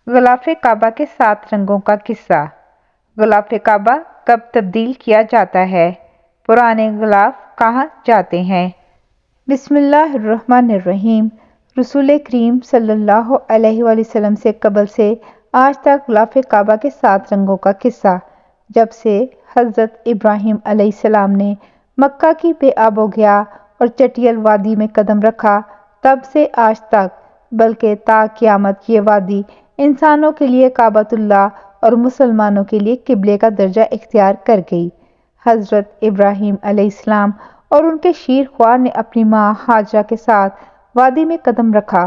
غلاف کعبہ کے 7 رنگوں کا قصہ۔ غلاف کعبہ کب تبدیل کیا جاتا ہے؟ پرانے غلاف کہاں جاتے ہیں؟ بسم اللہ الرحمن الرحیم۔ رسول کریم صلی اللہ علیہ وآلہ وسلم سے قبل سے آج تک غلاف کعبہ کے 7 رنگوں کا قصہ۔ جب سے حضرت ابراہیم علیہ السلام نے مکہ کی بے آب و گیا اور چٹیل وادی میں قدم رکھا، تب سے آج تک، بلکہ تا قیامت یہ وادی انسانوں کے لیے کعبۃ اللہ اور مسلمانوں کے لیے قبلے کا درجہ اختیار کر گئی۔ حضرت ابراہیم علیہ السلام اور ان کے شیر خوار نے اپنی ماں ہاجرہ کے ساتھ وادی میں قدم رکھا۔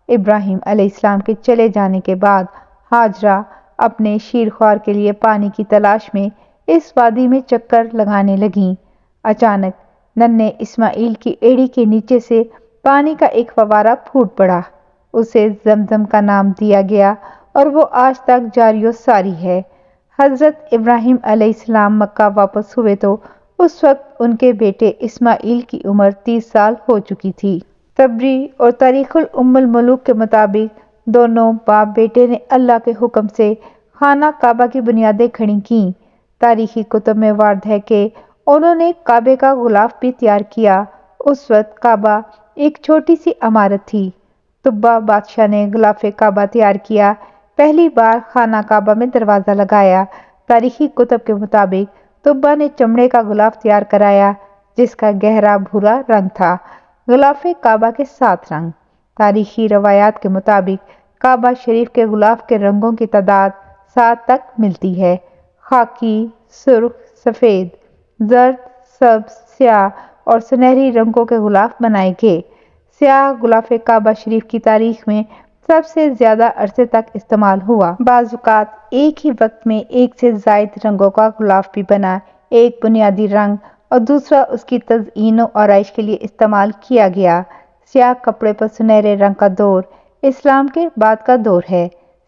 ابراہیم علیہ السلام کے چلے جانے کے بعد ہاجرہ اپنے شیر خوار کے لیے پانی کی تلاش میں اس وادی میں چکر لگانے لگیں۔ اچانک ننھے اسماعیل کی ایڑی کے نیچے سے پانی کا ایک فوارہ پھوٹ پڑا۔ اسے زمزم کا نام دیا گیا اور وہ آج تک جاری و ساری ہے۔ حضرت ابراہیم علیہ السلام مکہ واپس ہوئے تو اس وقت ان کے بیٹے اسماعیل کی عمر 30 سال ہو چکی تھی۔ طبری اور تاریخ الام الملوک کے مطابق دونوں باپ بیٹے نے اللہ کے حکم سے خانہ کعبہ کی بنیادیں کھڑی کیں۔ تاریخی کتب میں وارد ہے کہ انہوں نے کعبے کا غلاف بھی تیار کیا۔ اس وقت کعبہ ایک چھوٹی سی عمارت تھی۔ تبا بادشاہ نے غلاف کعبہ تیار کیا۔ پہلی بار خانہ کعبہ میں دروازہ لگایا۔ تاریخی کتب کے مطابق تبا نے چمڑے کا غلاف تیار کرایا جس کا گہرا بھورا رنگ تھا۔ غلاف کعبہ کے 7 رنگ۔ تاریخی روایات کے مطابق کعبہ شریف کے غلاف کے رنگوں کی تعداد 7 تک ملتی ہے۔ خاکی، سرخ، سفید، زرد، سبز، سیاہ اور سنہری رنگوں کے غلاف بنائے گئے۔ سیاہ غلاف کعبہ شریف کی تاریخ میں سب سے زیادہ عرصے تک استعمال ہوا۔ بعض اوقات ایک ہی وقت میں ایک سے زائد رنگوں کا غلاف بھی بنا۔ ایک بنیادی رنگ اور دوسرا اس کی تزئین و آرائش کے لیے استعمال کیا گیا۔ سیاہ کپڑے پر سنہرے رنگ کا دور اسلام کے بعد کا دور ہے۔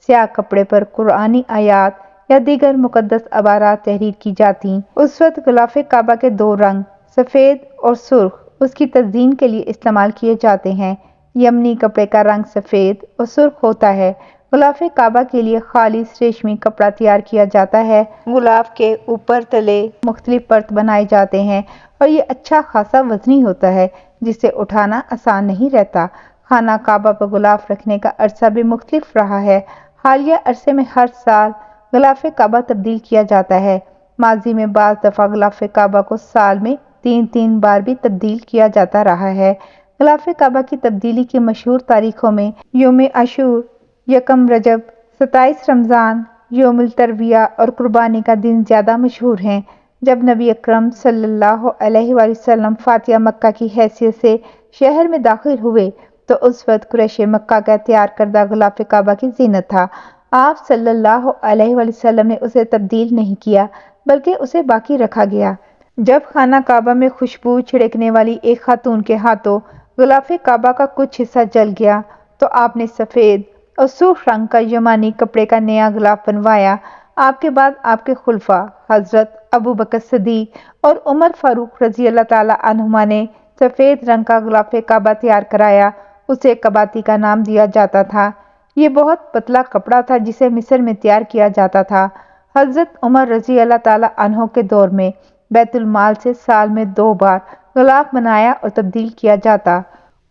سیاہ کپڑے پر قرآنی آیات یا دیگر مقدس عبارات تحریر کی جاتیں۔ اس وقت غلاف کعبہ کے 2 رنگ سفید اور سرخ اس کی تزئین کے لیے استعمال کیے جاتے ہیں۔ یمنی کپڑے کا رنگ سفید اور سرخ ہوتا ہے۔ غلاف کعبہ کے لیے خالص ریشمی کپڑا تیار کیا جاتا ہے۔ غلاف کے اوپر تلے مختلف پرت بنائے جاتے ہیں اور یہ اچھا خاصا وزنی ہوتا ہے جسے اٹھانا آسان نہیں رہتا۔ خانہ کعبہ پر غلاف رکھنے کا عرصہ بھی مختلف رہا ہے۔ حالیہ عرصے میں ہر سال غلاف کعبہ تبدیل کیا جاتا ہے۔ ماضی میں بعض دفعہ غلاف کعبہ کو سال میں 3 بار بھی تبدیل کیا جاتا رہا ہے۔ غلاف کعبہ کی تبدیلی کی مشہور تاریخوں میں یوم عاشور، 1 رجب، 27 رمضان، یوم الترویہ اور قربانی کا دن زیادہ مشہور ہیں۔ جب نبی اکرم صلی اللہ علیہ وآلہ وسلم فاتح مکہ کی حیثیت سے شہر میں داخل ہوئے تو اس وقت قریش مکہ کا تیار کردہ غلاف کعبہ کی زینت تھا۔ آپ صلی اللہ علیہ وآلہ وسلم نے اسے تبدیل نہیں کیا بلکہ اسے باقی رکھا گیا۔ جب خانہ کعبہ میں خوشبو چھڑکنے والی ایک خاتون کے ہاتھوں غلاف کعبہ کا کچھ حصہ جل گیا تو آپ نے سفید اور سرخ رنگ کا یمانی کپڑے کا نیا غلاف بنوایا۔ آپ کے بعد آپ کے خلفاء حضرت ابوبکر صدیق اور عمر فاروق رضی اللہ تعالیٰ عنہما نے سفید رنگ کا غلاف کعبہ تیار کرایا۔ اسے قباطی کا نام دیا جاتا تھا۔ یہ بہت پتلا کپڑا تھا جسے مصر میں تیار کیا جاتا تھا۔ حضرت عمر رضی اللہ تعالیٰ عنہ کے دور میں بیت المال سے سال میں 2 بار غلاف بنایا اور تبدیل کیا جاتا۔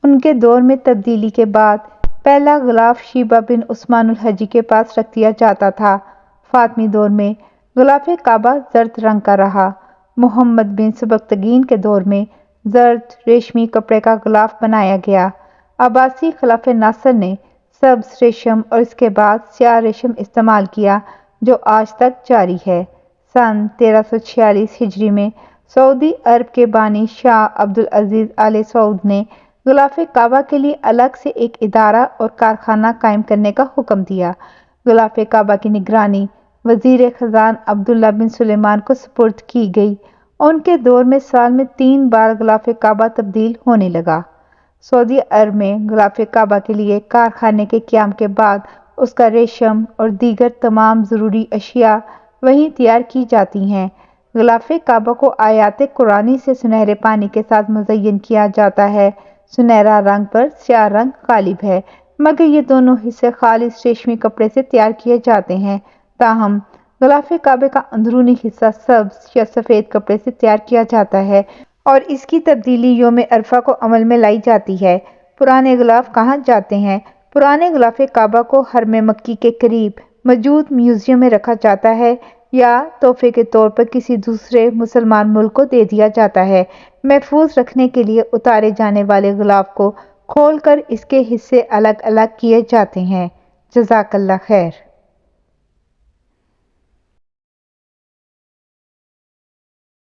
ان کے دور میں تبدیلی کے بعد پہلا غلاف شیبہ بن عثمان الحجی کے پاس رکھ دیا جاتا تھا۔ فاطمی دور میں غلاف کعبہ زرد رنگ کا رہا۔ محمد بن سبکتگین کے دور میں زرد ریشمی کپڑے کا غلاف بنایا گیا۔ عباسی خلافہ ناصر نے سبز ریشم اور اس کے بعد سیاہ ریشم استعمال کیا جو آج تک جاری ہے۔ سن 1346 ہجری میں سعودی عرب کے بانی شاہ عبدالعزیز آل سعود نے غلاف کعبہ کے لیے الگ سے ایک ادارہ اور کارخانہ قائم کرنے کا حکم دیا۔ غلاف کعبہ کی نگرانی وزیر خزانہ عبداللہ بن سلیمان کو سپرد کی گئی۔ ان کے دور میں سال میں 3 بار غلاف کعبہ تبدیل ہونے لگا۔ سعودی عرب میں غلاف کعبہ کے لیے کارخانے کے قیام کے بعد اس کا ریشم اور دیگر تمام ضروری اشیاء وہیں تیار کی جاتی ہیں۔ غلاف کعبہ کو آیات قرآنی سے سنہرے پانی کے ساتھ مزین کیا جاتا ہے۔ سنہرا رنگ پر سیاہ رنگ غالب ہے۔ مگر یہ دونوں حصے خالص ریشمی کپڑے سے تیار کیے جاتے ہیں۔ تاہم غلاف کعبہ کا اندرونی حصہ سبز یا سفید کپڑے سے تیار کیا جاتا ہے اور اس کی تبدیلی یوم عرفہ کو عمل میں لائی جاتی ہے۔ پرانے غلاف کہاں جاتے ہیں؟ پرانے غلاف کعبہ کو حرم مکی کے قریب موجود میوزیم میں رکھا جاتا ہے یا تحفے کے طور پر کسی دوسرے مسلمان ملک کو دے دیا جاتا ہے۔ محفوظ رکھنے کے لیے اتارے جانے والے غلاف کو کھول کر اس کے حصے الگ الگ کیے جاتے ہیں۔ جزاک اللہ خیر۔